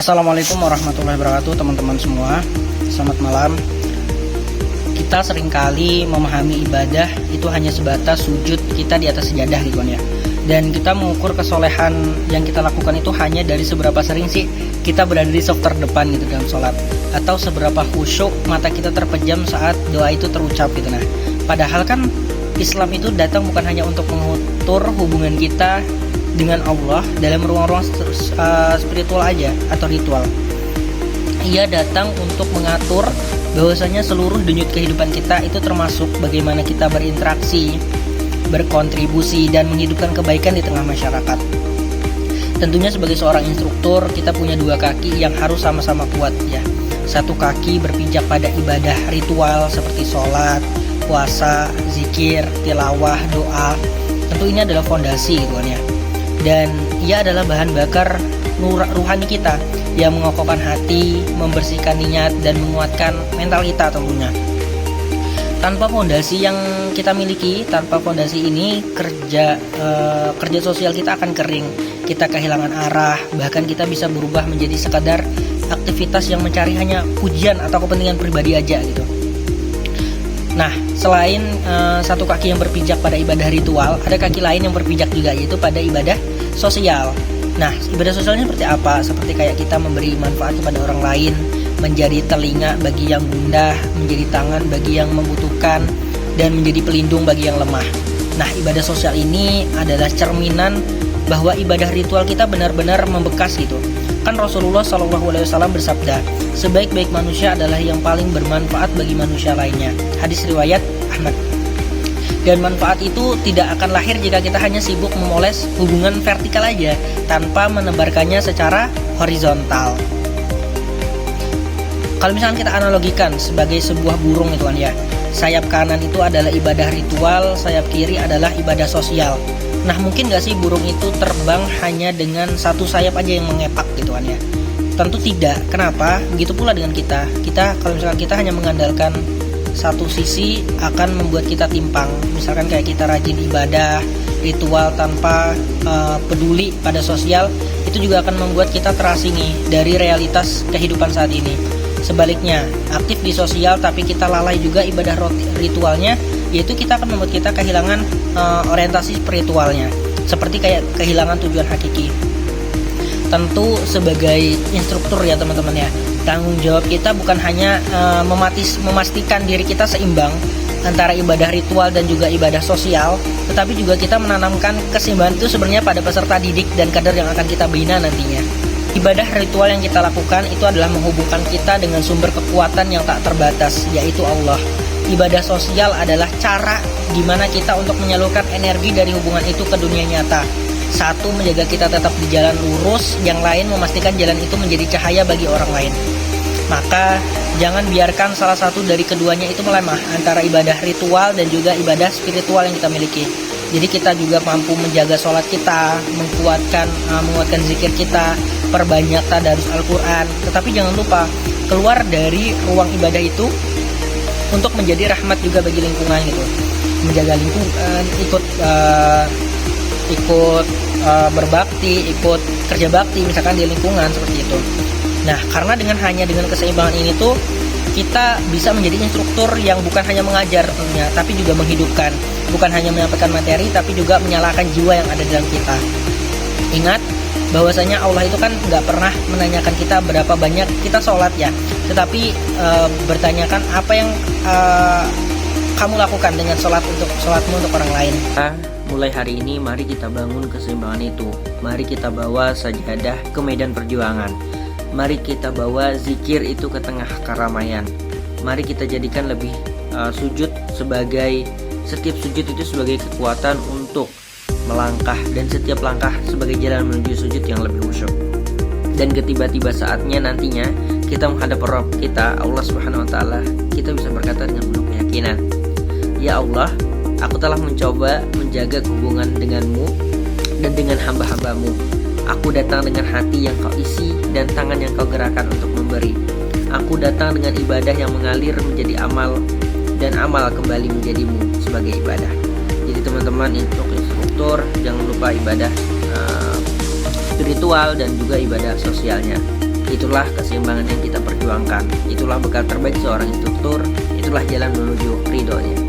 Assalamualaikum warahmatullahi wabarakatuh, teman-teman semua. Selamat malam. Kita seringkali memahami ibadah itu hanya sebatas sujud kita di atas sejadah gitu kan ya. Dan kita mengukur kesolehan yang kita lakukan itu hanya dari seberapa sering sih kita berada di saf terdepan gitu dalam sholat, atau seberapa khusyuk mata kita terpejam saat doa itu terucap gitu. Nah, padahal kan Islam itu datang bukan hanya untuk mengukur hubungan kita dengan Allah dalam ruang-ruang spiritual aja atau ritual. Ia datang untuk mengatur bahwasanya seluruh denyut kehidupan kita itu termasuk bagaimana kita berinteraksi, berkontribusi, dan menghidupkan kebaikan di tengah masyarakat. Tentunya sebagai seorang instruktur, kita punya dua kaki yang harus sama-sama kuat ya. Satu kaki berpijak pada ibadah ritual seperti sholat, puasa, zikir, tilawah, doa. Tentu ini adalah fondasi gitu kan ya. Dan ia adalah bahan bakar ruhani kita yang mengokohkan hati, membersihkan niat, dan menguatkan mental kita tentunya. Tanpa fondasi yang kita miliki, tanpa fondasi ini kerja sosial kita akan kering. Kita kehilangan arah, bahkan kita bisa berubah menjadi sekadar aktivitas yang mencari hanya pujian atau kepentingan pribadi aja gitu. Nah, selain satu kaki yang berpijak pada ibadah ritual, ada kaki lain yang berpijak juga, yaitu pada ibadah sosial. Nah, ibadah sosialnya seperti apa? Seperti kayak kita memberi manfaat kepada orang lain, menjadi telinga bagi yang gundah, menjadi tangan bagi yang membutuhkan, dan menjadi pelindung bagi yang lemah. Nah, ibadah sosial ini adalah cerminan bahwa ibadah ritual kita benar-benar membekas gitu. Kan Rasulullah SAW bersabda, sebaik-baik manusia adalah yang paling bermanfaat bagi manusia lainnya. Hadis riwayat Ahmad. Dan manfaat itu tidak akan lahir jika kita hanya sibuk memoles hubungan vertikal aja, tanpa menebarkannya secara horizontal. Kalau misalkan kita analogikan sebagai sebuah burung itu kan ya, sayap kanan itu adalah ibadah ritual, sayap kiri adalah ibadah sosial. Nah, mungkin gak sih burung itu terbang hanya dengan satu sayap aja yang mengepak gitu kan ya? Tentu tidak. Kenapa? Begitu pula dengan kita. Kalau misalkan kita hanya mengandalkan satu sisi akan membuat kita timpang. Misalkan kayak kita rajin ibadah ritual tanpa peduli pada sosial, itu juga akan membuat kita terasingi dari realitas kehidupan saat ini. Sebaliknya, aktif di sosial tapi kita lalai juga ibadah ritualnya, yaitu kita akan membuat kita kehilangan orientasi spiritualnya, seperti kayak kehilangan tujuan hakiki. Tentu sebagai instruktur ya teman-teman ya, tanggung jawab kita bukan hanya memastikan diri kita seimbang antara ibadah ritual dan juga ibadah sosial, tetapi juga kita menanamkan keseimbangan itu sebenarnya pada peserta didik dan kader yang akan kita bina nantinya. Ibadah ritual yang kita lakukan itu adalah menghubungkan kita dengan sumber kekuatan yang tak terbatas, yaitu Allah. Ibadah sosial adalah cara gimana kita untuk menyalurkan energi dari hubungan itu ke dunia nyata. Satu, menjaga kita tetap di jalan lurus, yang lain memastikan jalan itu menjadi cahaya bagi orang lain. Maka jangan biarkan salah satu dari keduanya itu melemah antara ibadah ritual dan juga ibadah spiritual yang kita miliki. Jadi kita juga mampu menjaga sholat kita, menguatkan zikir kita, perbanyak tadarus Al-Quran. Tetapi jangan lupa keluar dari ruang ibadah itu untuk menjadi rahmat juga bagi lingkungan gitu. Menjaga lingkungan, ikut berbakti, ikut kerja bakti misalkan di lingkungan seperti itu. Nah, karena hanya dengan keseimbangan ini tuh kita bisa menjadi instruktur yang bukan hanya mengajar tentunya, tapi juga menghidupkan. Bukan hanya menyampaikan materi, tapi juga menyalakan jiwa yang ada dalam kita. Ingat bahwasanya Allah itu kan nggak pernah menanyakan kita berapa banyak kita sholat ya, tetapi bertanyakan apa yang kamu lakukan dengan sholatmu untuk orang lain. Mulai hari ini mari kita bangun keseimbangan itu. Mari kita bawa sajadah ke medan perjuangan. Mari kita bawa zikir itu ke tengah keramaian. Mari kita jadikan lebih setiap sujud itu sebagai kekuatan untuk melangkah, dan setiap langkah sebagai jalan menuju sujud yang lebih khusyuk. Dan ketiba-tiba saatnya nantinya kita menghadap Rabb kita, Allah Subhanahu wa taala, kita bisa berkata dengan penuh keyakinan, ya Allah, aku telah mencoba menjaga hubungan denganmu dan dengan hamba-hambamu. Aku datang dengan hati yang kau isi dan tangan yang kau gerakan untuk memberi. Aku datang dengan ibadah yang mengalir menjadi amal, dan amal kembali menjadimu sebagai ibadah. Jadi teman-teman, untuk instruktur jangan lupa ibadah spiritual dan juga ibadah sosialnya. Itulah keseimbangan yang kita perjuangkan. Itulah bekal terbaik seorang instruktur. Itulah jalan menuju ridhonya.